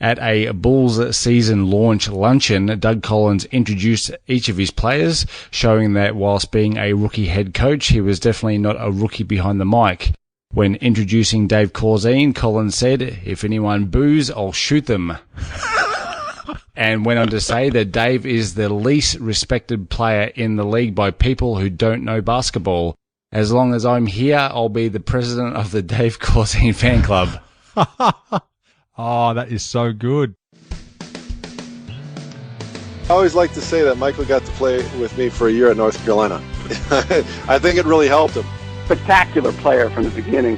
At a Bulls season launch luncheon, Doug Collins introduced each of his players, showing that whilst being a rookie head coach, he was definitely not a rookie behind the mic. When introducing Dave Corzine, Collins said, "If anyone boos, I'll shoot them." And went on to say that Dave is the least respected player in the league by people who don't know basketball. As long as I'm here, I'll be the president of the Dave Corzine fan club. Oh, that is so good. I always like to say that Michael got to play with me for a year at North Carolina. I think it really helped him. Spectacular player from the beginning.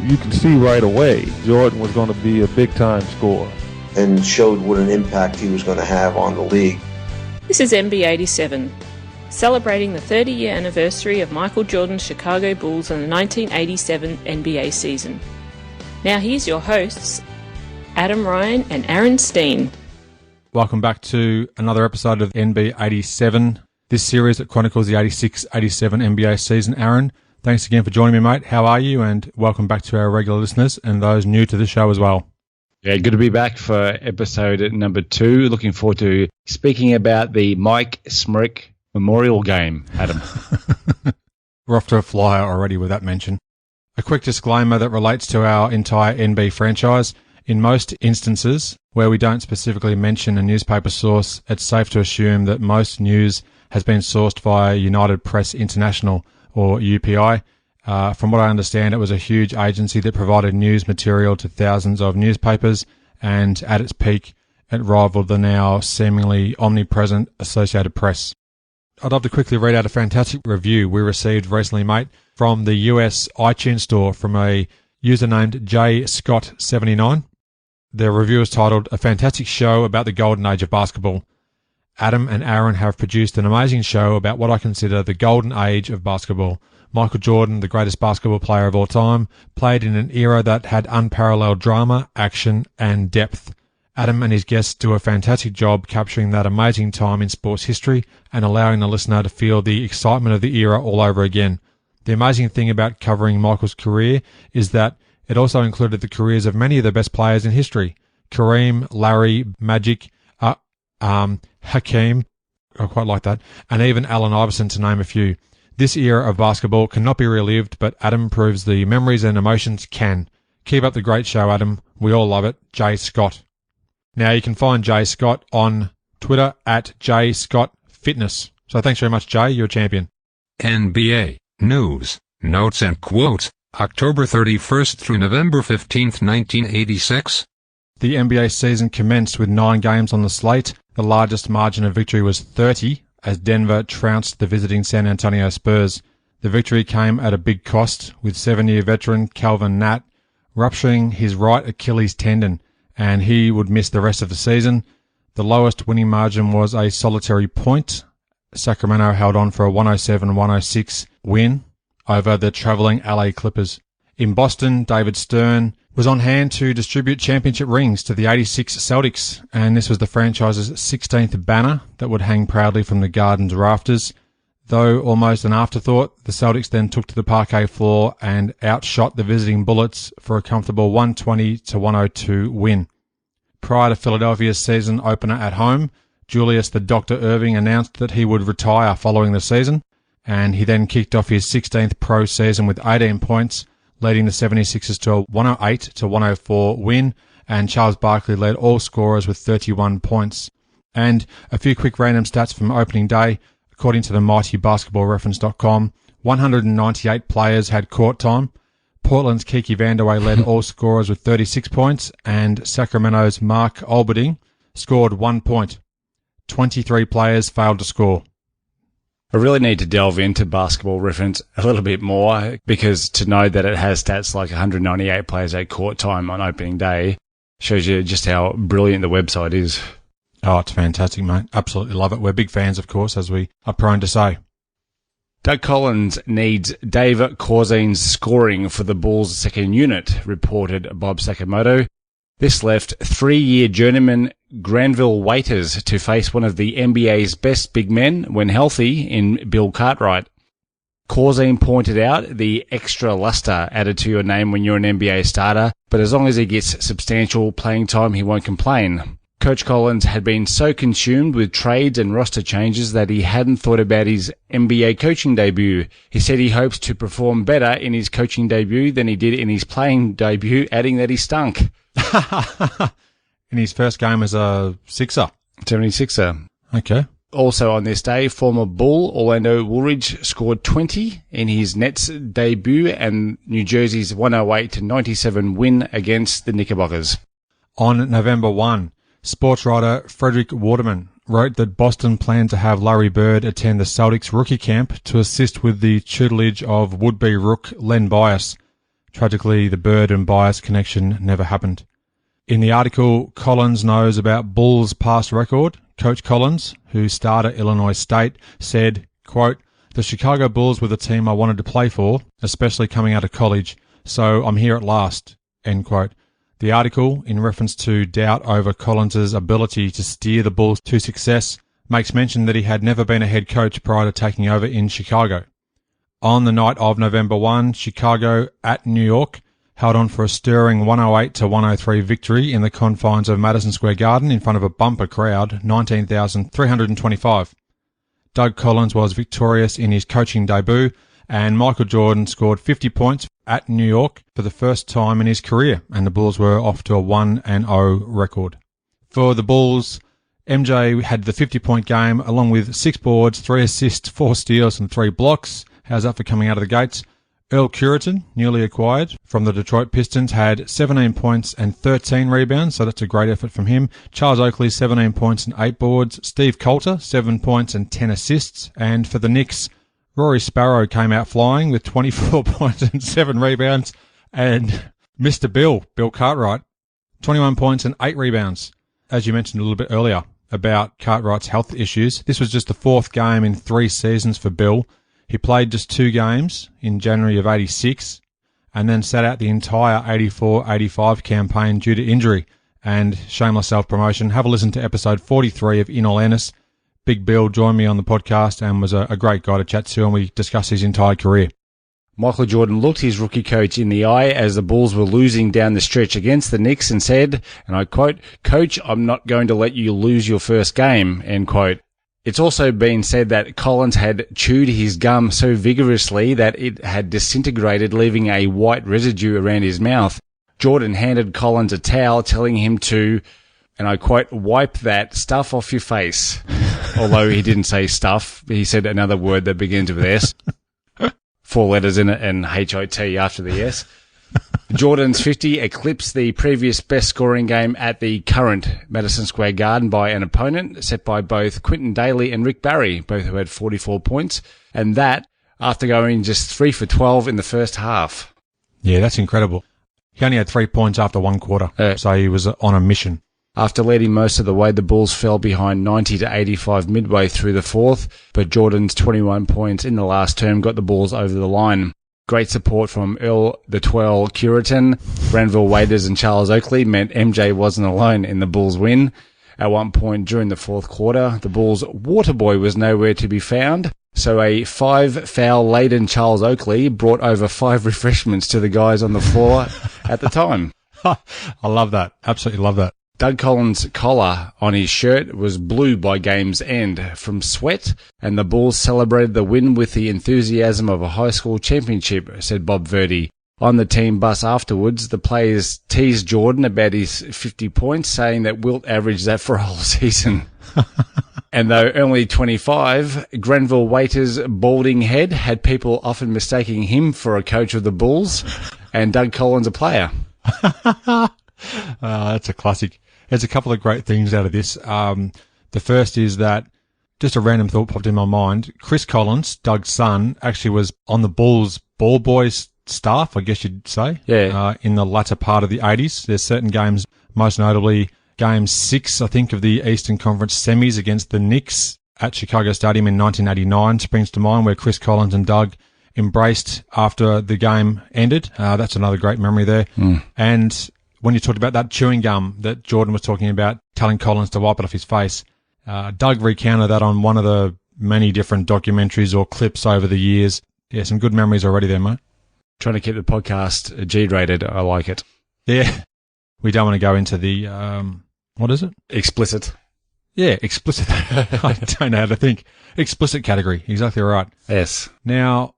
You can see right away Jordan was going to be a big-time scorer. And showed what an impact he was going to have on the league. This is NB87, celebrating the 30-year anniversary of Michael Jordan's Chicago Bulls and the 1987 NBA season. Now here's your hosts, Adam Ryan and Aaron Steen. Welcome back to another episode of NB87, this series that chronicles the 86-87 NBA season. Aaron, thanks again for joining me, mate. How are you? And welcome back to our regular listeners and those new to the show as well. Yeah, good to be back for episode number 2. Looking forward to speaking about the Mike Smrick Memorial Game, Adam. We're off to a flyer already with that mention. A quick disclaimer that relates to our entire NB franchise. In most instances where we don't specifically mention a newspaper source, it's safe to assume that most news has been sourced via United Press International, or UPI. From what I understand, it was a huge agency that provided news material to thousands of newspapers, and at its peak, it rivaled the now seemingly omnipresent Associated Press. I'd love to quickly read out a fantastic review we received recently, mate, from the US iTunes store from a user named JScott79. Their review is titled, "A Fantastic Show About the Golden Age of Basketball. Adam and Aaron have produced an amazing show about what I consider the golden age of basketball. Michael Jordan, the greatest basketball player of all time, played in an era that had unparalleled drama, action, and depth. Adam and his guests do a fantastic job capturing that amazing time in sports history and allowing the listener to feel the excitement of the era all over again. The amazing thing about covering Michael's career is that it also included the careers of many of the best players in history. Kareem, Larry, Magic, Hakeem, I quite like that, and even Allen Iverson, to name a few. This era of basketball cannot be relived, but Adam proves the memories and emotions can. Keep up the great show, Adam. We all love it. J. Scott." Now, you can find J. Scott on Twitter at JScottFitness. So thanks very much, Jay. You're a champion. NBA News, Notes and Quotes, October 31st through November 15th, 1986. The NBA season commenced with 9 games on the slate. The largest margin of victory was 30, as Denver trounced the visiting San Antonio Spurs. The victory came at a big cost, with 7-year veteran Calvin Natt rupturing his right Achilles tendon, and he would miss the rest of the season. The lowest winning margin was a solitary point. Sacramento held on for a 107-106 win over the travelling LA Clippers. In Boston, David Stern was on hand to distribute championship rings to the 86 Celtics, and this was the franchise's 16th banner that would hang proudly from the Garden's rafters. Though almost an afterthought, the Celtics then took to the parquet floor and outshot the visiting Bullets for a comfortable 120-102 win. Prior to Philadelphia's season opener at home, Julius the Dr. Irving announced that he would retire following the season, and he then kicked off his 16th pro season with 18 points, leading the 76ers to a 108-104 win, and Charles Barkley led all scorers with 31 points. And a few quick random stats from opening day. According to the mightybasketballreference.com, 198 players had court time. Portland's Kiki Vandeweghe led all scorers with 36 points, and Sacramento's Mark Olberding scored 1 point. 23 players failed to score. I really need to delve into Basketball Reference a little bit more, because to know that it has stats like 198 players at court time on opening day shows you just how brilliant the website is. Oh, it's fantastic, mate. Absolutely love it. We're big fans, of course, as we are prone to say. Doug Collins needs Dave Corzine's scoring for the Bulls' second unit, reported Bob Sakamoto. This left 3-year journeyman Granville Waiters to face one of the NBA's best big men when healthy in Bill Cartwright. Corzine pointed out the extra luster added to your name when you're an NBA starter but as long as he gets substantial playing time, he won't complain. Coach Collins had been so consumed with trades and roster changes that he hadn't thought about his NBA coaching debut. He said he hopes to perform better in his coaching debut than he did in his playing debut, adding that he stunk. In his first game as a Sixer. 76er. Okay. Also on this day, former Bull Orlando Woolridge scored 20 in his Nets debut and New Jersey's 108-97 win against the Knickerbockers. On November 1, sports writer Frederick Waterman wrote that Boston planned to have Larry Bird attend the Celtics rookie camp to assist with the tutelage of would-be rook Len Bias. Tragically, the Bird and Bias connection never happened. In the article, Collins knows about Bulls' past record. Coach Collins, who starred at Illinois State, said, quote, "The Chicago Bulls were the team I wanted to play for, especially coming out of college, so I'm here at last," end quote. The article, in reference to doubt over Collins' ability to steer the Bulls to success, makes mention that he had never been a head coach prior to taking over in Chicago. On the night of November 1, Chicago at New York held on for a stirring 108-103 victory in the confines of Madison Square Garden in front of a bumper crowd, 19,325. Doug Collins was victorious in his coaching debut, and Michael Jordan scored 50 points at New York for the first time in his career, and the Bulls were off to a 1-0 record. For the Bulls, MJ had the 50-point game along with 6 boards, 3 assists, 4 steals and 3 blocks. How's that for coming out of the gates? Earl Curitan, newly acquired from the Detroit Pistons, had 17 points and 13 rebounds, so that's a great effort from him. Charles Oakley, 17 points and 8 boards. Steve Coulter, 7 points and 10 assists. And for the Knicks, Rory Sparrow came out flying with 24 points and 7 rebounds. And Mr. Bill Cartwright, 21 points and 8 rebounds. As you mentioned a little bit earlier about Cartwright's health issues, this was just the 4th game in 3 seasons for Bill. He played just 2 games in January of 86 and then sat out the entire 84-85 campaign due to injury. And shameless self-promotion, have a listen to episode 43 of In All Earnest. Big Bill joined me on the podcast and was a great guy to chat to, and we discussed his entire career. Michael Jordan looked his rookie coach in the eye as the Bulls were losing down the stretch against the Knicks and said, and I quote, "Coach, I'm not going to let you lose your first game," end quote. It's also been said that Collins had chewed his gum so vigorously that it had disintegrated, leaving a white residue around his mouth. Jordan handed Collins a towel, telling him to, and I quote, "wipe that stuff off your face." Although he didn't say stuff, he said another word that begins with S. 4 letters in it and HIT after the S. Jordan's 50 eclipsed the previous best scoring game at the current Madison Square Garden by an opponent set by both Quinton Daly and Rick Barry, both who had 44 points, and that after going just 3 for 12 in the first half. Yeah, that's incredible. He only had 3 points after 1 quarter, so he was on a mission. After leading most of the way, the Bulls fell behind 90-85 midway through the 4th, but Jordan's 21 points in the last term got the Bulls over the line. Great support from Earl the Twirl Curitan, Granville Waiters and Charles Oakley meant MJ wasn't alone in the Bulls' win. At one point during the 4th quarter, the Bulls' water boy was nowhere to be found, so a 5-foul-laden Charles Oakley brought over 5 refreshments to the guys on the floor at the time. I love that. Absolutely love that. Doug Collins' collar on his shirt was blue by game's end from sweat, and the Bulls celebrated the win with the enthusiasm of a high school championship, said Bob Verdi. On the team bus afterwards, the players teased Jordan about his 50 points, saying that Wilt averaged that for a whole season. And though only 25, Granville Waiters' balding head had people often mistaking him for a coach of the Bulls, and Doug Collins a player. That's a classic. There's a couple of great things out of this. The first is that, just a random thought popped in my mind, Chris Collins, Doug's son, actually was on the Bulls ball boys staff, I guess you'd say, in the latter part of the 80s. There's certain games, most notably Game 6, I think, of the Eastern Conference semis against the Knicks at Chicago Stadium in 1989 springs to mind, where Chris Collins and Doug embraced after the game ended. That's another great memory there. And when you talked about that chewing gum that Jordan was talking about, telling Collins to wipe it off his face, Doug recounted that on one of the many different documentaries or clips over the years. Yeah, some good memories already there, mate. Trying to keep the podcast G-rated. I like it. Yeah. We don't want to go into the, what is it? Explicit. Yeah, explicit. I don't know how to think. Explicit category. Exactly right. Yes. Now,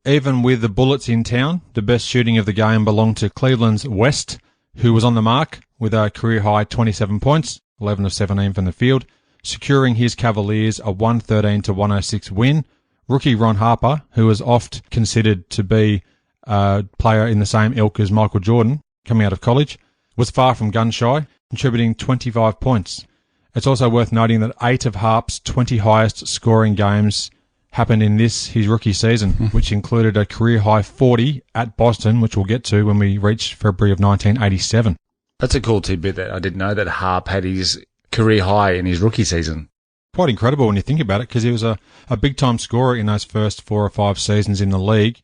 even with the Bullets in town, the best shooting of the game belonged to Cleveland's West, who was on the mark with a career-high 27 points, 11 of 17 from the field, securing his Cavaliers a 113-106 win. Rookie Ron Harper, who was oft considered to be a player in the same ilk as Michael Jordan coming out of college, was far from gun-shy, contributing 25 points. It's also worth noting that 8 of Harp's 20 highest scoring games happened in his rookie season, which included a career-high 40 at Boston, which we'll get to when we reach February of 1987. That's a cool tidbit that I didn't know that Harp had his career high in his rookie season. Quite incredible when you think about it, because he was a big-time scorer in those first 4 or 5 seasons in the league.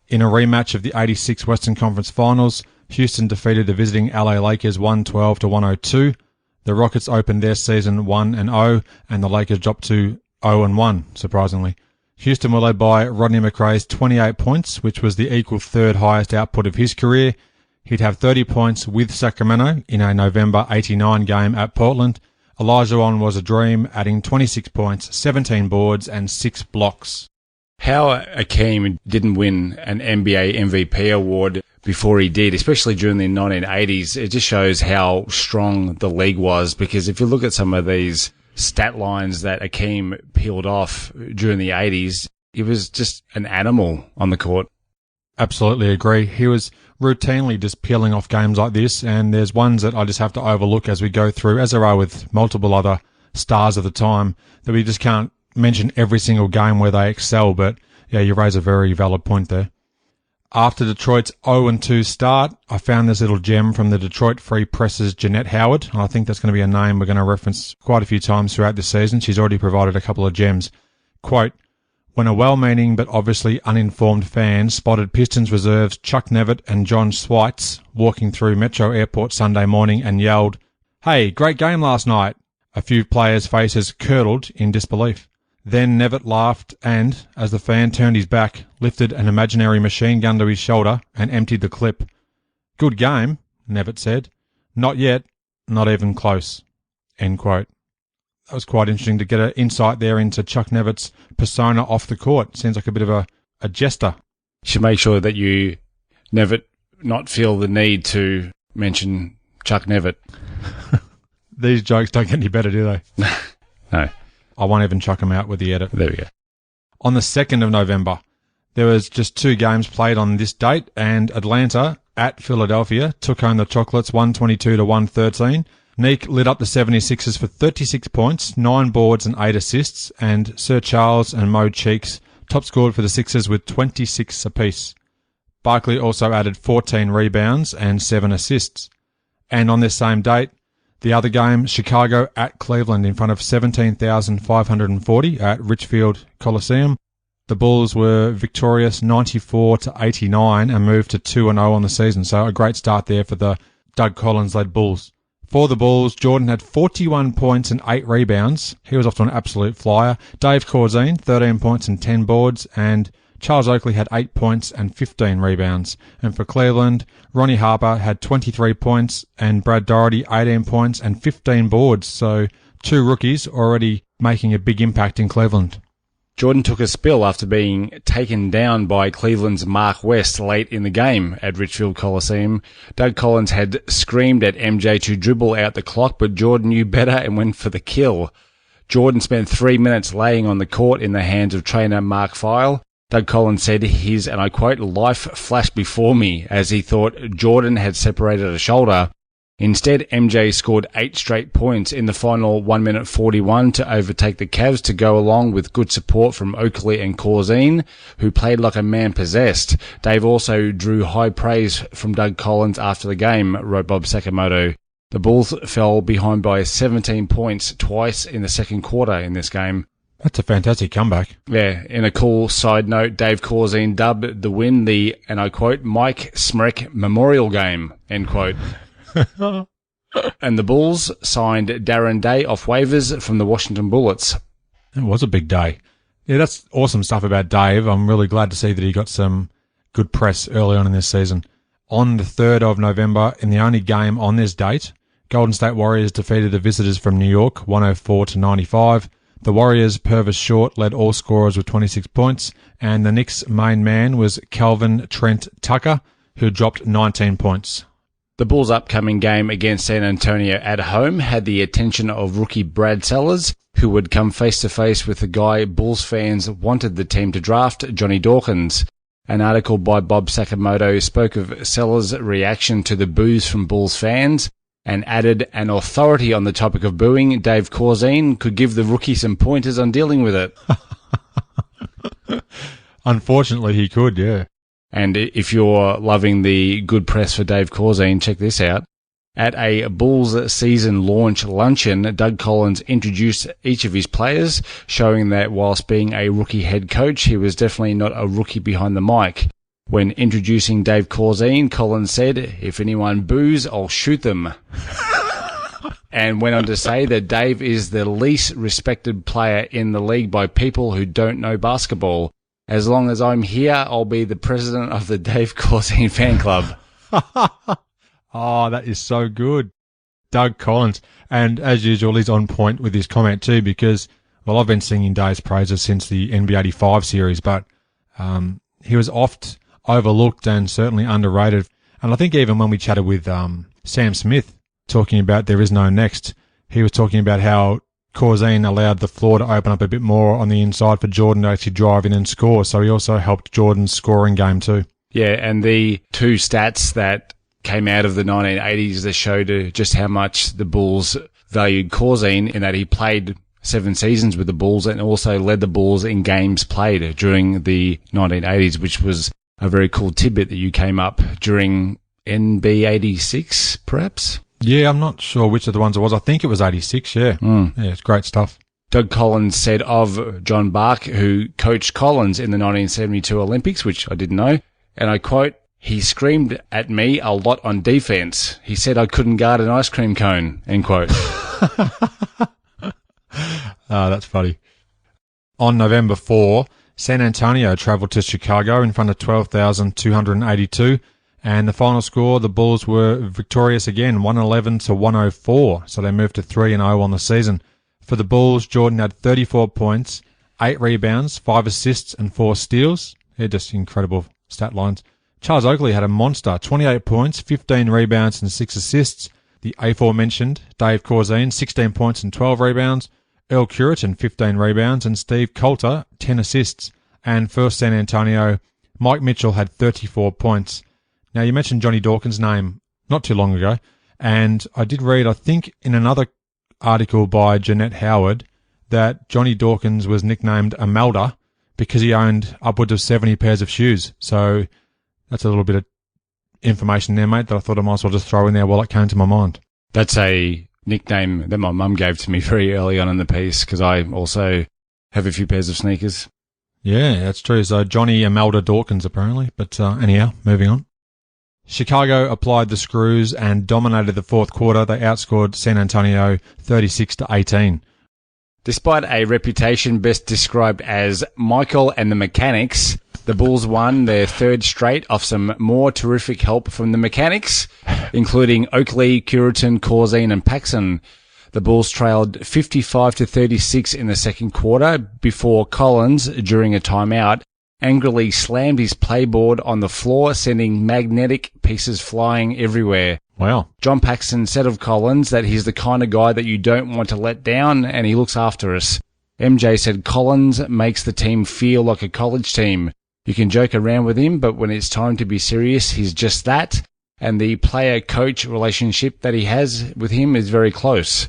In a rematch of the 86 Western Conference Finals, Houston defeated the visiting LA Lakers 112-102. The Rockets opened their season 1-0, and the Lakers dropped to 0-1, surprisingly. Houston were led by Rodney McRae's 28 points, which was the equal third highest output of his career. He'd have 30 points with Sacramento in a November 89 game at Portland. Olajuwon was a dream, adding 26 points, 17 boards, and 6 blocks. How Akeem didn't win an NBA MVP award before he did, especially during the 1980s, it just shows how strong the league was, because if you look at some of these stat lines that Akeem peeled off during the 80s, he was just an animal on the court. Absolutely agree. He was routinely just peeling off games like this, and there's ones that I just have to overlook as we go through, as there are with multiple other stars of the time, that we just can't mention every single game where they excel. But yeah, you raise a very valid point there. After Detroit's 0-2 start, I found this little gem from the Detroit Free Press's Jeanette Howard. I think that's going to be a name we're going to reference quite a few times throughout this season. She's already provided a couple of gems. Quote, "When a well-meaning but obviously uninformed fan spotted Pistons reserves Chuck Nevitt and John Sweitz walking through Metro Airport Sunday morning and yelled, 'Hey, great game last night,' a few players' faces curdled in disbelief. Then Nevitt laughed and, as the fan turned his back, lifted an imaginary machine gun to his shoulder and emptied the clip. 'Good game,' Nevitt said. 'Not yet, not even close.'" End quote. That was quite interesting to get an insight there into Chuck Nevitt's persona off the court. Seems like a bit of a jester. You should make sure that you never not feel the need to mention Chuck Nevitt. These jokes don't get any better, do they? No. I won't even chuck them out with the edit. There we go. On the 2nd of November, there was just 2 games played on this date, and Atlanta at Philadelphia took home the Chocolates 122-113. Neek lit up the 76ers for 36 points, 9 boards and 8 assists, and Sir Charles and Mo Cheeks top scored for the Sixers with 26 apiece. Barkley also added 14 rebounds and 7 assists. And on this same date, the other game, Chicago at Cleveland in front of 17,540 at Richfield Coliseum. The Bulls were victorious 94-89 and moved to 2-0 on the season. So a great start there for the Doug Collins-led Bulls. For the Bulls, Jordan had 41 points and 8 rebounds. He was off to an absolute flyer. Dave Corzine, 13 points and 10 boards, and Charles Oakley had 8 points and 15 rebounds. And for Cleveland, Ronnie Harper had 23 points and Brad Doherty 18 points and 15 boards. So 2 rookies already making a big impact in Cleveland. Jordan took a spill after being taken down by Cleveland's Mark West late in the game at Richfield Coliseum. Doug Collins had screamed at MJ to dribble out the clock, but Jordan knew better and went for the kill. Jordan spent 3 minutes laying on the court in the hands of trainer Mark Feil. Doug Collins said his, and I quote, "life flashed before me," as he thought Jordan had separated a shoulder. Instead, MJ scored 8 straight points in the final 1 minute 41 to overtake the Cavs, to go along with good support from Oakley and Corzine, who played like a man possessed. Dave also drew high praise from Doug Collins after the game, wrote Bob Sakamoto. The Bulls fell behind by 17 points twice in the second quarter in this game. That's a fantastic comeback. Yeah, in a cool side note, Dave Corzine dubbed the win the, and I quote, "Mike Smrek Memorial Game," end quote. And the Bulls signed Darren Day off waivers from the Washington Bullets. It was a big day. Yeah, that's awesome stuff about Dave. I'm really glad to see that he got some good press early on in this season. On the 3rd of November, in the only game on this date, Golden State Warriors defeated the visitors from New York 104-95. The Warriors' Purvis Short led all scorers with 26 points, and the Knicks' main man was Calvin Trent Tucker, who dropped 19 points. The Bulls' upcoming game against San Antonio at home had the attention of rookie Brad Sellers, who would come face-to-face with the guy Bulls fans wanted the team to draft, Johnny Dawkins. An article by Bob Sakamoto spoke of Sellers' reaction to the boos from Bulls fans and added an authority on the topic of booing, Dave Corzine, could give the rookie some pointers on dealing with it. Unfortunately, he could, yeah. And if you're loving the good press for Dave Corzine, check this out. At a Bulls season launch luncheon, Doug Collins introduced each of his players, showing that whilst being a rookie head coach, he was definitely not a rookie behind the mic. When introducing Dave Corzine, Collins said, "If anyone boos, I'll shoot them." And went on to say that Dave is the least respected player in the league by people who don't know basketball. As long as I'm here, I'll be the president of the Dave Corzine fan club. Oh, that is so good. Doug Collins. And as usual, he's on point with his comment too, because, well, I've been singing Dave's praises since the NB87 series, but he was oft overlooked and certainly underrated. And I think even when we chatted with Sam Smith, talking about There Is No Next, he was talking about how Corzine allowed the floor to open up a bit more on the inside for Jordan to actually drive in and score. So he also helped Jordan's scoring game too. Yeah, and the two stats that came out of the 1980s that showed just how much the Bulls valued Corzine, in that he played 7 seasons with the Bulls and also led the Bulls in games played during the 1980s, which was a very cool tidbit that you came up during NB86, perhaps? Yeah, I'm not sure which of the ones it was. I think it was 86, yeah. Yeah, it's great stuff. Doug Collins said of John Bark, who coached Collins in the 1972 Olympics, which I didn't know, and I quote, "He screamed at me a lot on defense. He said I couldn't guard an ice cream cone," end quote. That's funny. On November 4, San Antonio travelled to Chicago in front of 12,282, and the final score, the Bulls were victorious again, 111-104, so they moved to 3-0 on the season. For the Bulls, Jordan had 34 points, 8 rebounds, 5 assists, and 4 steals. They're just incredible stat lines. Charles Oakley had a monster, 28 points, 15 rebounds, and 6 assists. The aforementioned Dave Corzine, 16 points and 12 rebounds. Earl Curitan, 15 rebounds, and Steve Coulter, 10 assists. And for San Antonio, Mike Mitchell had 34 points. Now, you mentioned Johnny Dawkins' name not too long ago, and I did read, I think, in another article by Jeanette Howard, that Johnny Dawkins was nicknamed Imelda because he owned upwards of 70 pairs of shoes. So that's a little bit of information there, mate, that I thought I might as well just throw in there while it came to my mind. That's a nickname that my mum gave to me very early on in the piece, because I also have a few pairs of sneakers. Yeah, that's true. So Johnny Imelda Dawkins, apparently. But anyhow, moving on. Chicago applied the screws and dominated the fourth quarter. They outscored San Antonio 36-18. Despite a reputation best described as Michael and the Mechanics, the Bulls won their third straight off some more terrific help from the Mechanics, including Oakley, Curitan, Corzine, and Paxson. The Bulls trailed 55-36 in the second quarter before Collins, during a timeout, angrily slammed his playboard on the floor, sending magnetic pieces flying everywhere. Wow. John Paxson said of Collins that he's the kind of guy that you don't want to let down, and he looks after us. MJ said Collins makes the team feel like a college team. You can joke around with him, but when it's time to be serious, he's just that, and the player-coach relationship that he has with him is very close.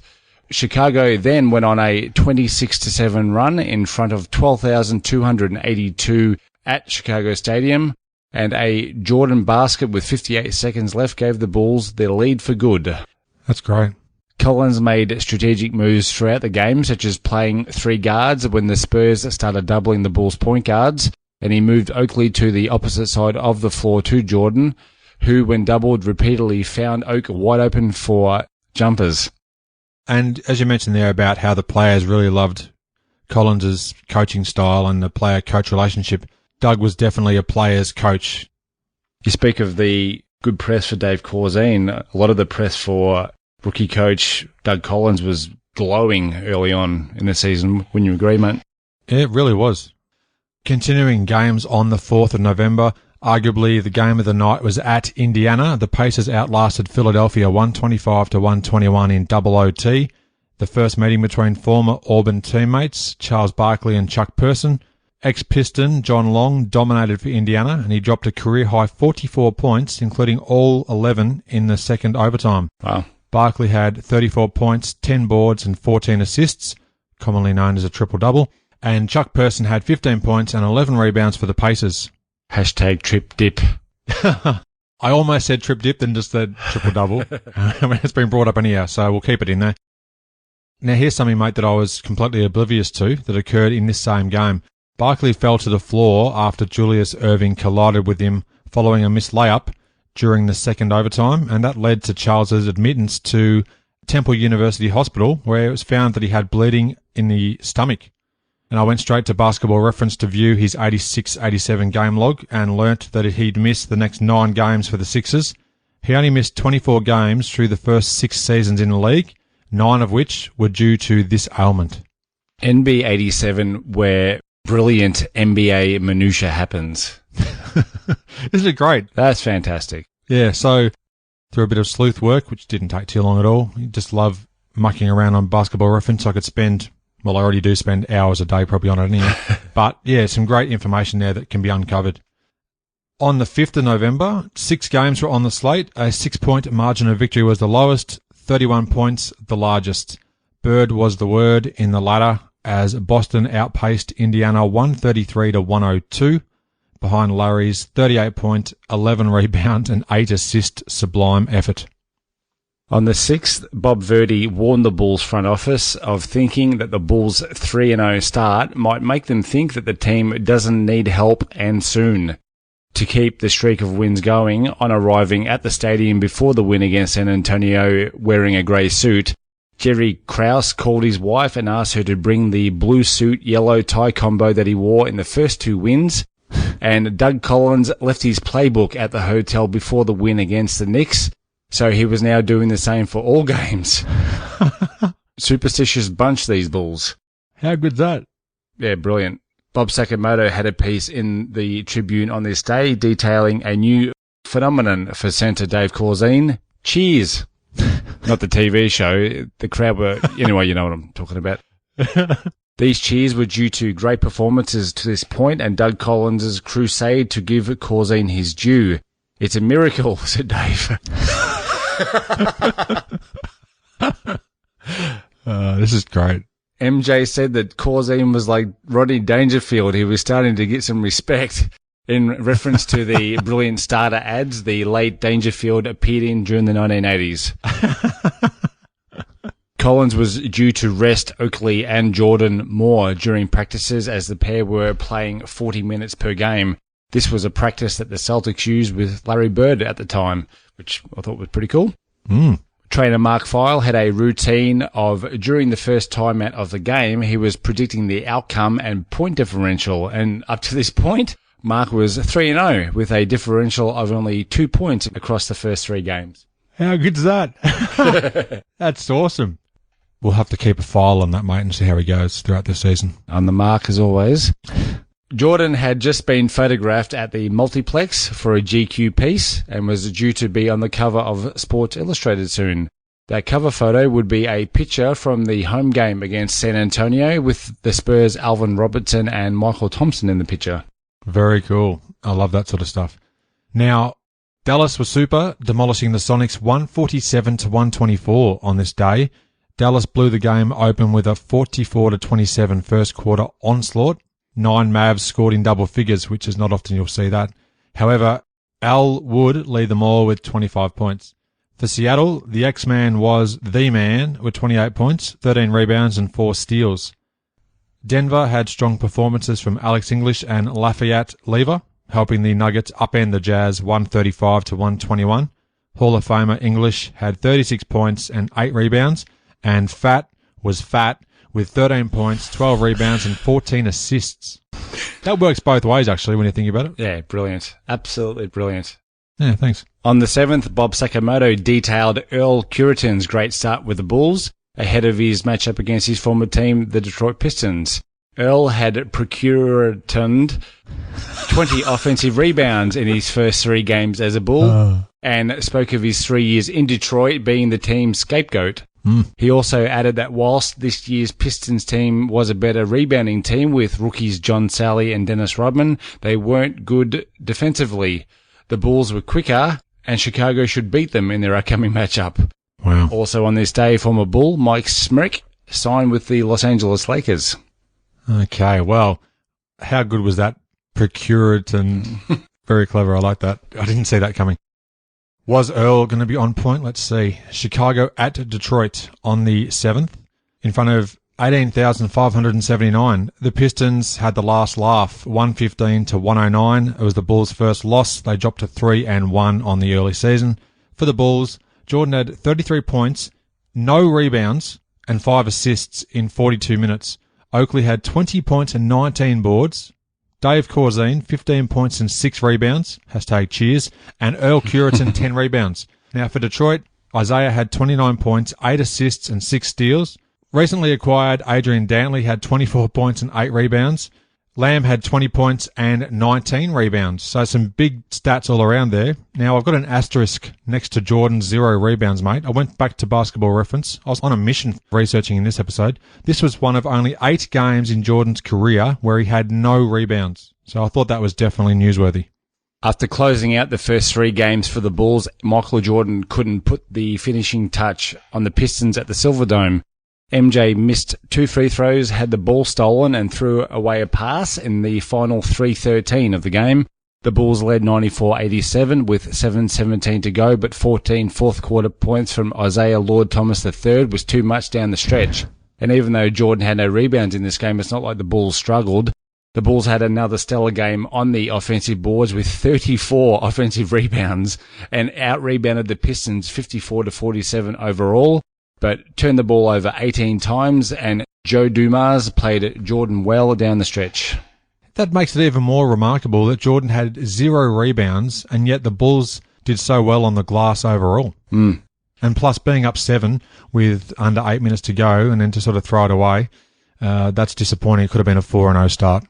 Chicago then went on a 26-7 run in front of 12,282 at Chicago Stadium, and a Jordan basket with 58 seconds left gave the Bulls their lead for good. That's great. Collins made strategic moves throughout the game, such as playing 3 guards when the Spurs started doubling the Bulls' point guards, and he moved Oakley to the opposite side of the floor to Jordan, who, when doubled repeatedly, found Oak wide open for jumpers. And as you mentioned there about how the players really loved Collins' coaching style and the player-coach relationship, Doug was definitely a player's coach. You speak of the good press for Dave Corzine. A lot of the press for rookie coach Doug Collins was glowing early on in the season. Wouldn't you agree, mate? It really was. Continuing games on the 4th of November, arguably the game of the night was at Indiana. The Pacers outlasted Philadelphia 125-121 in double OT. The first meeting between former Auburn teammates Charles Barkley and Chuck Person. Ex-Piston John Long dominated for Indiana, and he dropped a career-high 44 points, including all 11 in the second overtime. Wow. Barkley had 34 points, 10 boards and 14 assists, commonly known as a triple-double. And Chuck Person had 15 points and 11 rebounds for the Pacers. Hashtag trip dip. I almost said trip dip, then just said triple-double. I mean, it's been brought up anyhow, so we'll keep it in there. Now, here's something, mate, that I was completely oblivious to that occurred in this same game. Barkley fell to the floor after Julius Erving collided with him following a missed layup during the second overtime, and that led to Charles's admittance to Temple University Hospital, where it was found that he had bleeding in the stomach. And I went straight to Basketball Reference to view his 86-87 game log and learnt that he'd missed the next 9 games for the Sixers. He only missed 24 games through the first 6 seasons in the league, 9 of which were due to this ailment. NB87, where brilliant NBA minutiae happens. Isn't it great? That's fantastic. Yeah, so through a bit of sleuth work, which didn't take too long at all, you just love mucking around on Basketball Reference. I could spend, well, I already do spend hours a day probably on it anyway. But yeah, some great information there that can be uncovered. On the 5th of November, 6 games were on the slate. A 6-point margin of victory was the lowest, 31 points the largest. Bird was the word in the latter, as Boston outpaced Indiana 133-102 behind Larry's 38 point, 11 rebound and 8 assist sublime effort. On the 6th, Bob Verdi warned the Bulls front office of thinking that the Bulls' 3-0 start might make them think that the team doesn't need help and soon. To keep the streak of wins going, on arriving at the stadium before the win against San Antonio wearing a grey suit, Jerry Krause called his wife and asked her to bring the blue suit, yellow tie combo that he wore in the first 2 wins. And Doug Collins left his playbook at the hotel before the win against the Knicks, so he was now doing the same for all games. Superstitious bunch, these Bulls. How good's that? Yeah, brilliant. Bob Sakamoto had a piece in the Tribune on this day detailing a new phenomenon for centre Dave Corzine. Cheers. Not the TV show. The crowd were... Anyway, you know what I'm talking about. These cheers were due to great performances to this point and Doug Collins' crusade to give Corzine his due. It's a miracle, said Dave. This is great. MJ said that Corzine was like Rodney Dangerfield. He was starting to get some respect in reference to the brilliant starter ads the late Dangerfield appeared in during the 1980s. Collins was due to rest Oakley and Jordan more during practices as the pair were playing 40 minutes per game. This was a practice that the Celtics used with Larry Bird at the time, which I thought was pretty cool. Trainer Mark Feil had a routine of, during the first timeout of the game, he was predicting the outcome and point differential, and up to this point, Mark was 3-0 with a differential of only 2 points across the first 3 games. How good's that? That's awesome. We'll have to keep a file on that, mate, and see how he goes throughout the season. On the mark, as always. Jordan had just been photographed at the multiplex for a GQ piece and was due to be on the cover of Sports Illustrated soon. That cover photo would be a picture from the home game against San Antonio with the Spurs' Alvin Robertson and Michael Thompson in the picture. Very cool. I love that sort of stuff. Now, Dallas was super, demolishing the Sonics 147-124 on this day. Dallas blew the game open with a 44-27 first quarter onslaught. 9 Mavs scored in double figures, which is not often you'll see that. However, Al Wood led them all with 25 points. For Seattle, the X-Man was the man with 28 points, 13 rebounds and 4 steals. Denver had strong performances from Alex English and Lafayette Lever, helping the Nuggets upend the Jazz 135-121. Hall of Famer English had 36 points and 8 rebounds, and Fat was fat with 13 points, 12 rebounds and 14 assists. That works both ways, actually, when you think about it. Yeah, brilliant. Absolutely brilliant. Yeah, thanks. On the 7th, Bob Sakamoto detailed Earl Curitan's great start with the Bulls, ahead of his matchup against his former team, the Detroit Pistons. Earl had procured 20 offensive rebounds in his first 3 games as a Bull, and spoke of his 3 years in Detroit being the team's scapegoat. He also added that whilst this year's Pistons team was a better rebounding team with rookies John Sally and Dennis Rodman, they weren't good defensively. The Bulls were quicker, and Chicago should beat them in their upcoming matchup. Wow. Also on this day, former Bull Mike Smrick signed with the Los Angeles Lakers. Okay, well, how good was that? Procured and very clever. I like that. I didn't see that coming. Was Earl going to be on point? Let's see. Chicago at Detroit on the 7th in front of 18,579. The Pistons had the last laugh, 115 to 109. It was the Bulls' first loss. They dropped to 3-1 on the early season. For the Bulls, Jordan had 33 points, no rebounds, and 5 assists in 42 minutes. Oakley had 20 points and 19 boards. Dave Corzine, 15 points and 6 rebounds. #cheers. And Earl Curitan, 10 rebounds. Now for Detroit, Isaiah had 29 points, 8 assists and 6 steals. Recently acquired Adrian Dantley had 24 points and 8 rebounds. Lamb had 20 points and 19 rebounds. So some big stats all around there. Now I've got an asterisk next to Jordan's 0 rebounds, mate. I went back to Basketball Reference. I was on a mission researching in this episode. This was one of only 8 games in Jordan's career where he had no rebounds. So I thought that was definitely newsworthy. After closing out the first 3 games for the Bulls, Michael Jordan couldn't put the finishing touch on the Pistons at the Silverdome. MJ missed 2 free throws, had the ball stolen and threw away a pass in the final 3:13 of the game. The Bulls led 94-87 with 7:17 to go, but 14 fourth quarter points from Isaiah Lord Thomas III was too much down the stretch. And even though Jordan had no rebounds in this game, it's not like the Bulls struggled. The Bulls had another stellar game on the offensive boards with 34 offensive rebounds and out-rebounded the Pistons 54-47 overall, but turned the ball over 18 times, and Joe Dumas played Jordan well down the stretch. That makes it even more remarkable that Jordan had 0 rebounds, and yet the Bulls did so well on the glass overall. And plus, being up 7 with under 8 minutes to go, and then to sort of throw it away, that's disappointing. It could have been a 4-0 start.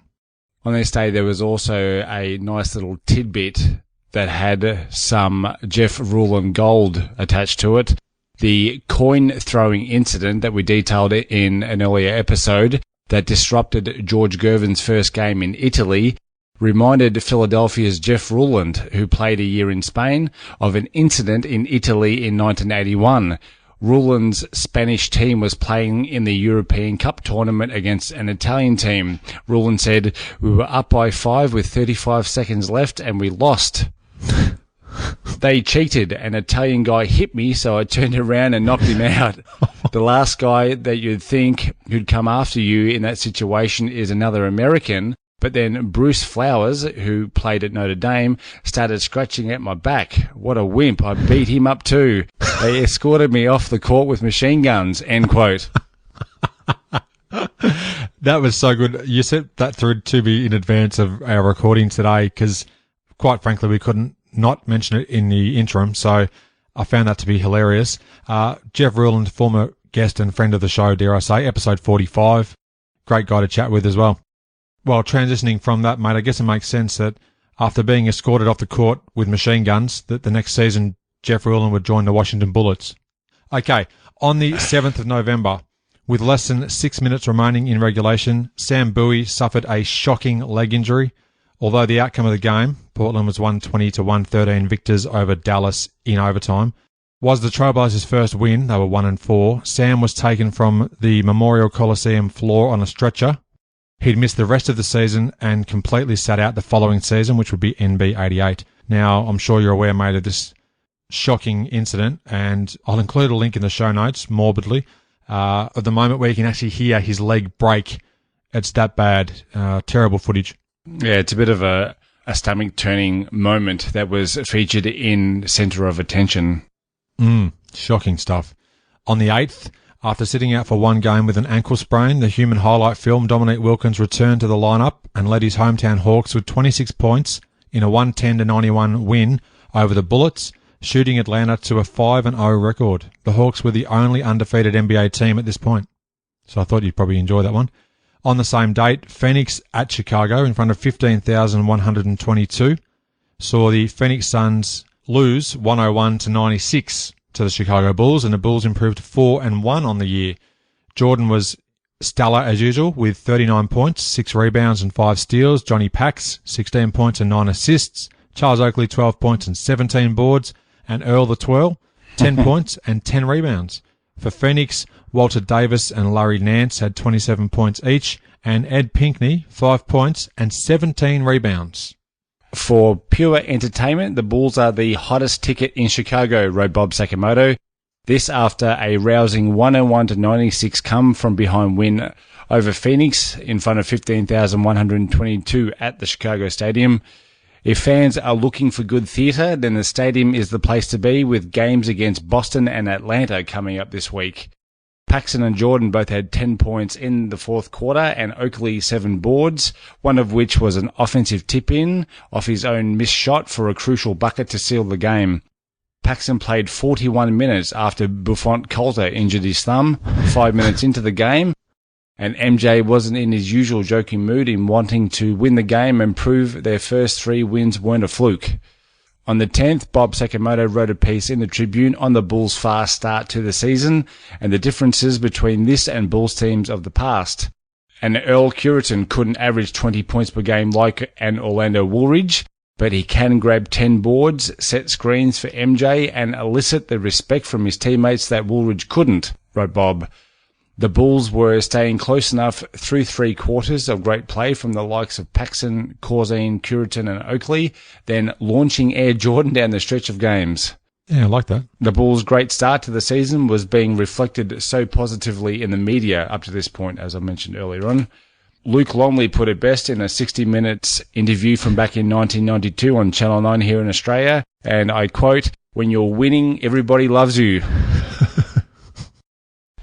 On this day, there was also a nice little tidbit that had some Jeff Rulon gold attached to it. The coin-throwing incident that we detailed in an earlier episode that disrupted George Gervin's first game in Italy reminded Philadelphia's Jeff Ruland, who played a year in Spain, of an incident in Italy in 1981. Ruland's Spanish team was playing in the European Cup tournament against an Italian team. Ruland said, "We were up by 5 with 35 seconds left and we lost. They cheated. An Italian guy hit me, so I turned around and knocked him out." The last guy that you'd think who'd come after you in that situation is another American, but then Bruce Flowers, who played at Notre Dame, started scratching at my back. What a wimp. I beat him up too. They escorted me off the court with machine guns, end quote. That was so good. You sent that through to me in advance of our recording today because, quite frankly, we couldn't not mention it in the interim, so I found that to be hilarious. Jeff Ruland, former guest and friend of the show, dare I say, episode 45. Great guy to chat with as well. Well, transitioning from that, mate, I guess it makes sense that after being escorted off the court with machine guns, that the next season Jeff Ruland would join the Washington Bullets. Okay, on the 7th of November, with less than 6 minutes remaining in regulation, Sam Bowie suffered a shocking leg injury. Although the outcome of the game, Portland was 120-113 victors over Dallas in overtime, was the Trailblazers' first win. They were 1-4. Sam was taken from the Memorial Coliseum floor on a stretcher. He'd missed the rest of the season and completely sat out the following season, which would be NB88. Now, I'm sure you're aware, mate, of this shocking incident, and I'll include a link in the show notes, morbidly, at the moment where you can actually hear his leg break. It's that bad. Terrible footage. Yeah, it's a bit of a stomach-turning moment that was featured in Centre of Attention. Shocking stuff. On the 8th, after sitting out for one game with an ankle sprain, the human highlight film Dominique Wilkins returned to the lineup and led his hometown Hawks with 26 points in a 110-91 win over the Bullets. shooting Atlanta to a 5-0 record. The Hawks were the only undefeated NBA team at this point. So I thought you'd probably enjoy that one. On the same date, Phoenix at Chicago in front of 15,122 saw the Phoenix Suns lose 101-96 to the Chicago Bulls, and the Bulls improved 4-1 on the year. Jordan was stellar as usual with 39 points, 6 rebounds and 5 steals. Johnny Pax, 16 points and 9 assists. Charles Oakley, 12 points and 17 boards. And Earl the Twirl, 10 points and 10 rebounds. For Phoenix, Walter Davis and Larry Nance had 27 points each, and Ed Pinkney, 5 points and 17 rebounds. For pure entertainment, the Bulls are the hottest ticket in Chicago, wrote Bob Sakamoto. This after a rousing 101-96 come from behind win over Phoenix in front of 15,122 at the Chicago Stadium. If fans are looking for good theatre, then the stadium is the place to be, with games against Boston and Atlanta coming up this week. Paxson and Jordan both had 10 points in the fourth quarter, and Oakley 7 boards, one of which was an offensive tip-in off his own missed shot for a crucial bucket to seal the game. Paxson played 41 minutes after Buffon Coulter injured his thumb 5 minutes into the game, and MJ wasn't in his usual joking mood in wanting to win the game and prove their first 3 wins weren't a fluke. On the 10th, Bob Sakamoto wrote a piece in the Tribune on the Bulls' fast start to the season and the differences between this and Bulls teams of the past. And Earl Curitan couldn't average 20 points per game like an Orlando Woolridge, but he can grab 10 boards, set screens for MJ, and elicit the respect from his teammates that Woolridge couldn't, wrote Bob. The Bulls were staying close enough through 3 quarters of great play from the likes of Paxson, Corzine, Curitan and Oakley, then launching Air Jordan down the stretch of games. Yeah, I like that. The Bulls' great start to the season was being reflected so positively in the media up to this point, as I mentioned earlier on. Luke Longley put it best in a 60 Minutes interview from back in 1992 on Channel 9 here in Australia, and I quote, "When you're winning, everybody loves you."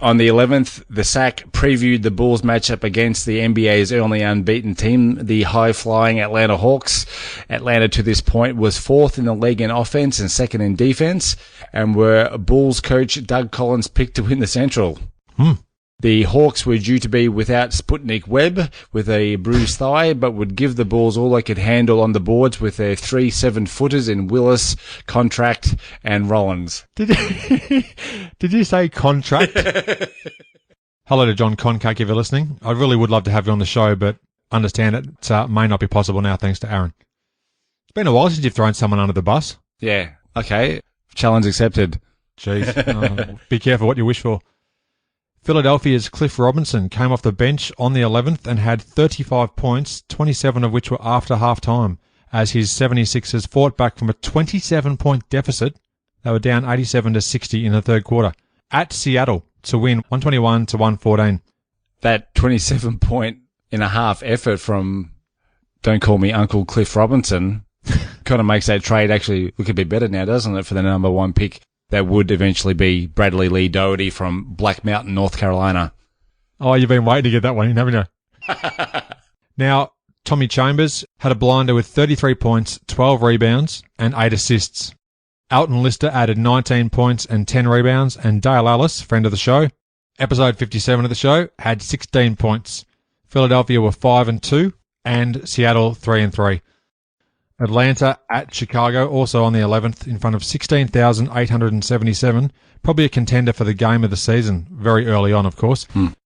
On the 11th, the SAC previewed the Bulls matchup against the NBA's only unbeaten team, the high-flying Atlanta Hawks. Atlanta to this point was 4th in the league in offense and 2nd in defense, and were Bulls coach Doug Collins picked to win the Central. The Hawks were due to be without Sputnik Webb with a bruised thigh, but would give the Bulls all they could handle on the boards with their 3 7-footers in Willis, Contract, and Rollins. Did you say contract? Hello to John Concake if you're listening. I really would love to have you on the show, but understand it may not be possible now thanks to Aaron. It's been a while since you've thrown someone under the bus. Yeah, okay. Challenge accepted. Jeez. Be careful what you wish for. Philadelphia's Cliff Robinson came off the bench on the 11th and had 35 points, 27 of which were after half-time, as his 76ers fought back from a 27-point deficit. They were down 87-60 in the third quarter at Seattle to win 121-114. That 27-point-and-a-half effort from Don't Call Me Uncle Cliff Robinson kind of makes that trade actually look a bit better now, doesn't it, for the number 1 pick? That would eventually be Bradley Lee Doherty from Black Mountain, North Carolina. Oh, you've been waiting to get that one in, haven't you? Now, Tommy Chambers had a blinder with 33 points, 12 rebounds, and 8 assists. Alton Lister added 19 points and 10 rebounds, and Dale Ellis, friend of the show, episode 57 of the show, had 16 points. Philadelphia were 5-2, and Seattle 3-3. Atlanta at Chicago, also on the 11th, in front of 16,877. Probably a contender for the game of the season, very early on, of course.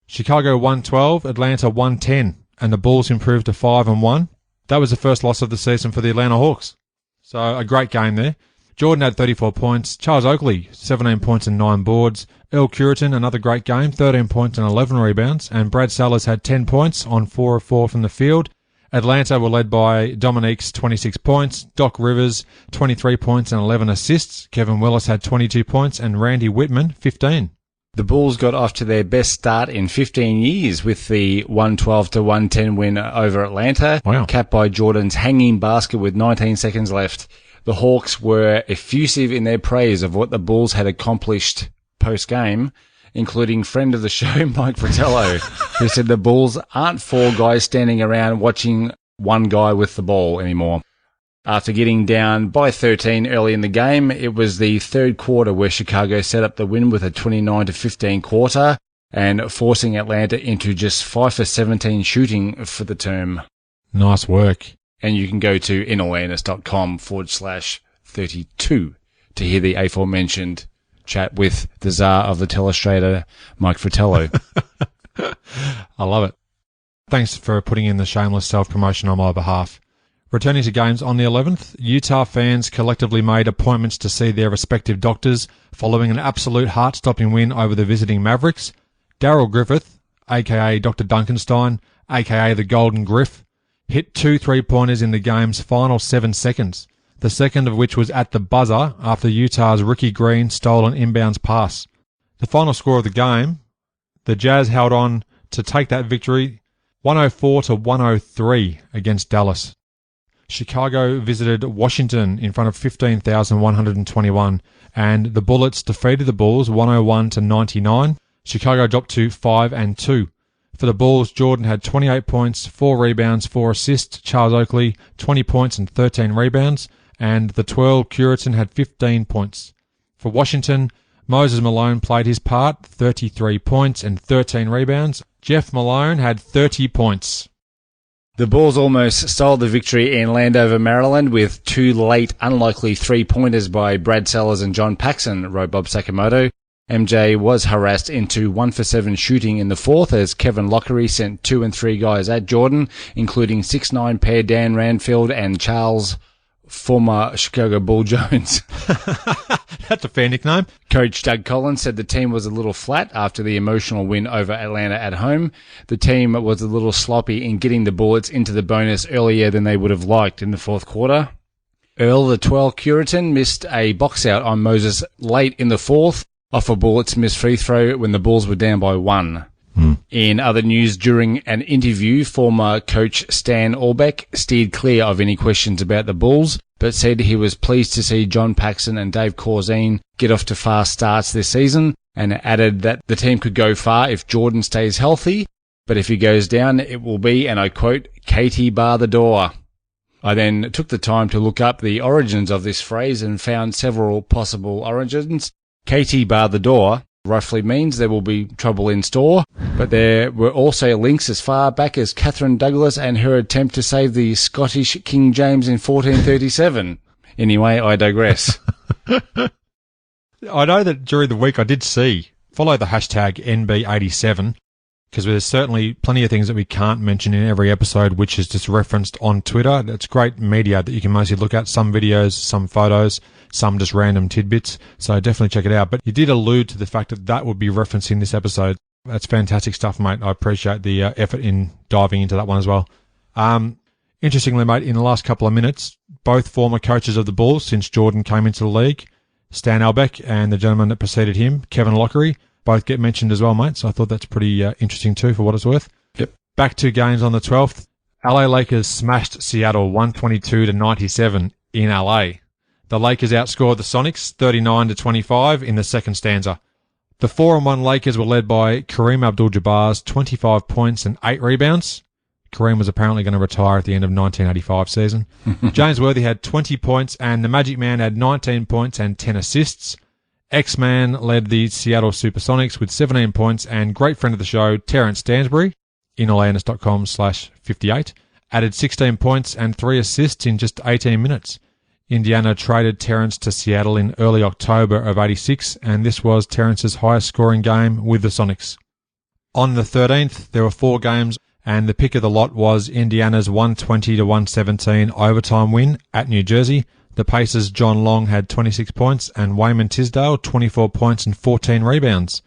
Chicago 112, Atlanta 110, and the Bulls improved to 5-1. That was the first loss of the season for the Atlanta Hawks. So a great game there. Jordan had 34 points. Charles Oakley, 17 points and 9 boards. Earl Curitan, another great game, 13 points and 11 rebounds. And Brad Sellers had 10 points on 4 of 4 from the field. Atlanta were led by Dominique's 26 points, Doc Rivers 23 points and 11 assists, Kevin Willis had 22 points, and Randy Whitman 15. The Bulls got off to their best start in 15 years with the 112-110 win over Atlanta, capped by Jordan's hanging basket with 19 seconds left. The Hawks were effusive in their praise of what the Bulls had accomplished post-game, including friend of the show, Mike Fratello, who said the Bulls aren't 4 guys standing around watching one guy with the ball anymore. After getting down by 13 early in the game, it was the third quarter where Chicago set up the win with a 29-15 quarter and forcing Atlanta into just 5 for 17 shooting for the term. Nice work. And you can go to inawareness.com/32 to hear the aforementioned chat with the czar of the telestrator, Mike Fratello. I love it. Thanks for putting in the shameless self-promotion on my behalf. Returning to games on the 11th, Utah fans collectively made appointments to see their respective doctors following an absolute heart-stopping win over the visiting Mavericks. Darryl Griffith, a.k.a. Dr. Duncanstein, a.k.a. the Golden Griff, hit 2 3-pointers in the game's final 7 seconds, the second of which was at the buzzer after Utah's Ricky Green stole an inbounds pass. The final score of the game, the Jazz held on to take that victory 104-103 against Dallas. Chicago visited Washington in front of 15,121, and the Bullets defeated the Bulls 101-99. Chicago dropped to 5-2. For the Bulls, Jordan had 28 points, 4 rebounds, 4 assists. Charles Oakley, 20 points and 13 rebounds. And the 12, Curitan, had 15 points. For Washington, Moses Malone played his part, 33 points and 13 rebounds. Jeff Malone had 30 points. The Bulls almost stole the victory in Landover, Maryland, with 2 late, unlikely 3-pointers by Brad Sellers and John Paxson, wrote Bob Sakamoto. MJ was harassed into 1 for 7 shooting in the fourth as Kevin Lockery sent 2 and 3 guys at Jordan, including 6'9" pair Dan Ranfield and Charles, former Chicago Bull Jones. That's a fair nickname. Coach Doug Collins said the team was a little flat after the emotional win over Atlanta at home. The team was a little sloppy in getting the Bullets into the bonus earlier than they would have liked in the fourth quarter. Earl, the 12 Curitan, missed a box out on Moses late in the fourth off a Bullets missed free throw when the Bulls were down by 1. In other news, during an interview, former coach Stan Orbeck steered clear of any questions about the Bulls, but said he was pleased to see John Paxson and Dave Corzine get off to fast starts this season, and added that the team could go far if Jordan stays healthy, but if he goes down, it will be, and I quote, Katie bar the door. I then took the time to look up the origins of this phrase and found several possible origins. Katie bar the door roughly means there will be trouble in store, but there were also links as far back as Catherine Douglas and her attempt to save the Scottish King James in 1437. Anyway, I digress. I know that during the week I did follow the hashtag NB87, because there's certainly plenty of things that we can't mention in every episode, which is just referenced on Twitter. It's great media that you can mostly look at, some videos, some photos, some just random tidbits. So definitely check it out. But you did allude to the fact that that would be referenced in this episode. That's fantastic stuff, mate. I appreciate the effort in diving into that one as well. Interestingly, mate, in the last couple of minutes, both former coaches of the Bulls since Jordan came into the league, Stan Albeck and the gentleman that preceded him, Kevin Lockery, both get mentioned as well, mate. So I thought that's pretty interesting too, for what it's worth. Yep. Back to games on the 12th. LA Lakers smashed Seattle 122-97 in LA. The Lakers outscored the Sonics 39-25 in the second stanza. The 4-1 Lakers were led by Kareem Abdul-Jabbar's 25 points and 8 rebounds. Kareem was apparently going to retire at the end of 1985 season. James Worthy had 20 points and the Magic Man had 19 points and 10 assists. X-Man led the Seattle Supersonics with 17 points, and great friend of the show, Terrence Stansbury, inawareness.com/58, added 16 points and 3 assists in just 18 minutes. Indiana traded Terrence to Seattle in early October of 86, and this was Terrence's highest scoring game with the Sonics. On the 13th, there were 4 games, and the pick of the lot was Indiana's 120-117 overtime win at New Jersey. The Pacers' John Long had 26 points and Wayman Tisdale 24 points and 14 rebounds.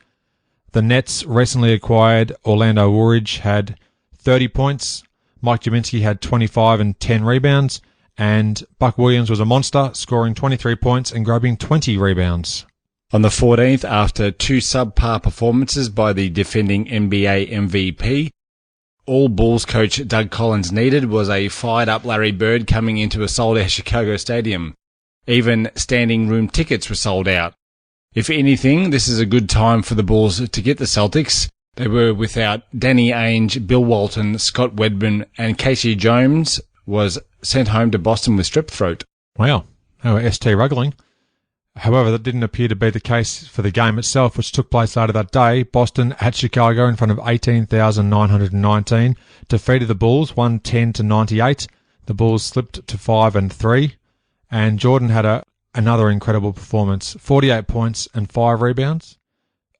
The Nets recently acquired Orlando Woolridge had 30 points, Mike Jaminski had 25 and 10 rebounds, and Buck Williams was a monster, scoring 23 points and grabbing 20 rebounds. On the 14th, after 2 subpar performances by the defending NBA MVP, all Bulls coach Doug Collins needed was a fired-up Larry Bird coming into a sold-out Chicago stadium. Even standing room tickets were sold out. If anything, this is a good time for the Bulls to get the Celtics. They were without Danny Ainge, Bill Walton, Scott Wedman, and Casey Jones was sent home to Boston with strep throat. Wow, they were ST ruggling. However, that didn't appear to be the case for the game itself, which took place later that day. Boston at Chicago in front of 18,919 defeated the Bulls 110-98. The Bulls slipped to 5-3, and Jordan had another incredible performance: 48 points and 5 rebounds.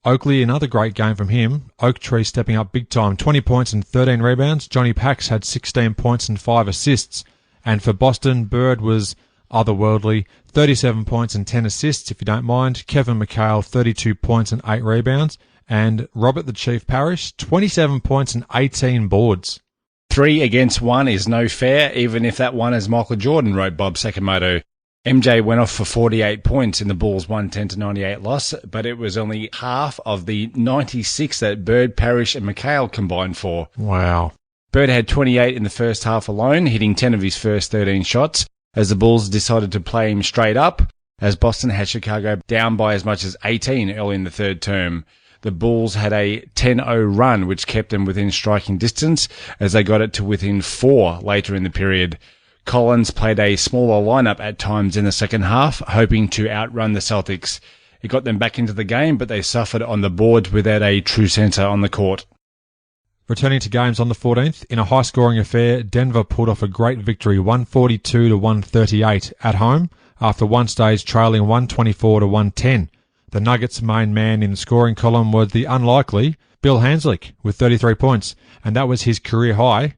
Oakley, another great game from him. Oak Tree stepping up big time, 20 points and 13 rebounds. Johnny Pax had 16 points and 5 assists. And for Boston, Bird was otherworldly, 37 points and 10 assists, if you don't mind. Kevin McHale, 32 points and 8 rebounds. And Robert the Chief Parrish, 27 points and 18 boards. 3 against 1 is no fair, even if that one is Michael Jordan, wrote Bob Sakamoto. MJ went off for 48 points in the Bulls' 110-98 loss, but it was only half of the 96 that Bird, Parrish and McHale combined for. Wow. Bird had 28 in the first half alone, hitting 10 of his first 13 shots, as the Bulls decided to play him straight up, as Boston had Chicago down by as much as 18 early in the third term. The Bulls had a 10-0 run, which kept them within striking distance, as they got it to within 4 later in the period. Collins played a smaller lineup at times in the second half, hoping to outrun the Celtics. It got them back into the game, but they suffered on the boards without a true centre on the court. Returning to games on the 14th, in a high-scoring affair, Denver pulled off a great victory, 142-138 at home, after one stage trailing 124-110. The Nuggets' main man in the scoring column was the unlikely Bill Hanzlik with 33 points, and that was his career high.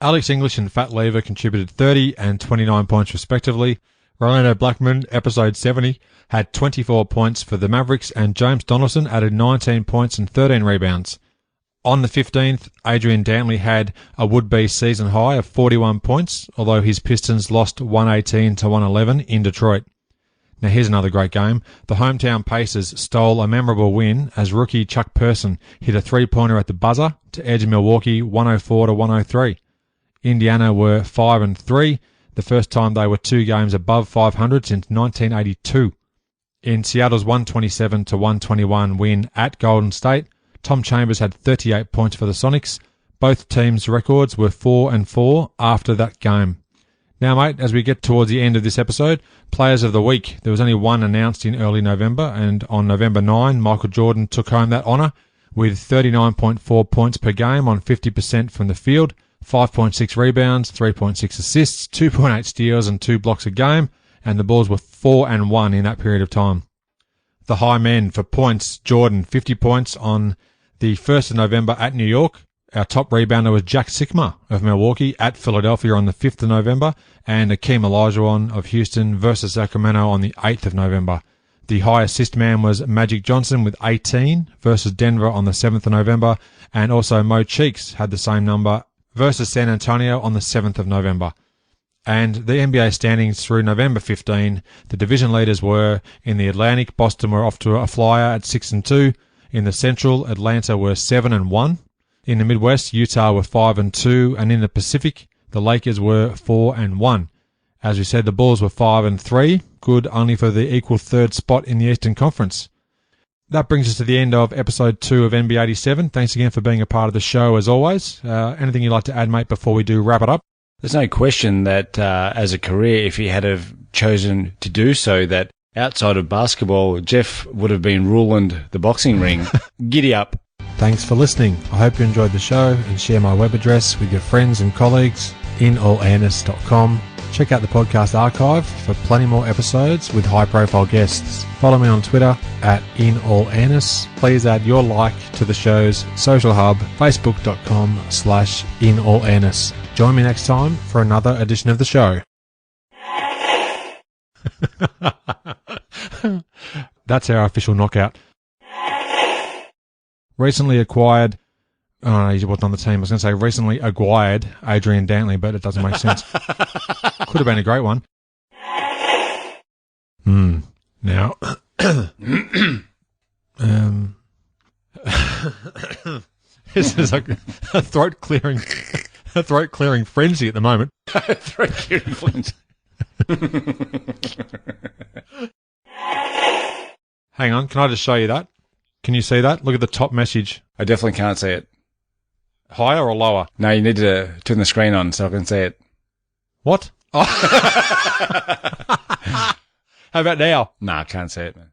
Alex English and Fat Lever contributed 30 and 29 points respectively. Rolando Blackman, episode 70, had 24 points for the Mavericks, and James Donaldson added 19 points and 13 rebounds. On the 15th, Adrian Dantley had a would-be season high of 41 points, although his Pistons lost 118-111 in Detroit. Now here's another great game. The hometown Pacers stole a memorable win as rookie Chuck Person hit a three-pointer at the buzzer to edge Milwaukee 104-103. Indiana were 5-3, the first time they were 2 games above 500 since 1982. In Seattle's 127-121 win at Golden State, Tom Chambers had 38 points for the Sonics. Both teams' records were 4-4 after that game. Now, mate, as we get towards the end of this episode, Players of the Week. There was only one announced in early November, and on November 9, Michael Jordan took home that honour with 39.4 points per game on 50% from the field, 5.6 rebounds, 3.6 assists, 2.8 steals and 2 blocks a game, and the Bulls were 4-1 in that period of time. The high men for points, Jordan, 50 points on the 1st of November at New York. Our top rebounder was Jack Sikma of Milwaukee at Philadelphia on the 5th of November, and Akeem Olajuwon of Houston versus Sacramento on the 8th of November. The high assist man was Magic Johnson with 18 versus Denver on the 7th of November, and also Mo Cheeks had the same number versus San Antonio on the 7th of November. And the NBA standings through November 15, the division leaders were: in the Atlantic, Boston were off to a flyer at 6-2. In the Central, Atlanta were 7-1. In the Midwest, Utah were 5-2. And in the Pacific, the Lakers were 4-1. As we said, the Bulls were 5-3, good only for the equal third spot in the Eastern Conference. That brings us to the end of episode 2 of NB87. Thanks again for being a part of the show, as always. Anything you'd like to add, mate, before we do wrap it up? There's no question that as a career, if he had have chosen to do so, that outside of basketball, Jeff would have been ruling the boxing ring. Giddy up. Thanks for listening. I hope you enjoyed the show, and share my web address with your friends and colleagues, inallairness.com. Check out the podcast archive for plenty more episodes with high-profile guests. Follow me on Twitter at inallairness. Please add your like to the show's social hub, facebook.com/inallairness. Join me next time for another edition of the show. That's our official knockout. Recently acquired... Oh, no, he wasn't on the team. I was going to say recently acquired Adrian Dantley, but it doesn't make sense. Could have been a great one. Now... this is a throat-clearing frenzy at the moment. Throat-clearing frenzy. Hang on, can I just show you that? Can you see that? Look at the top message. I definitely can't see it. Higher or lower? No, you need to turn the screen on so I can see it. What? Oh. How about now? Nah, I can't say it, man.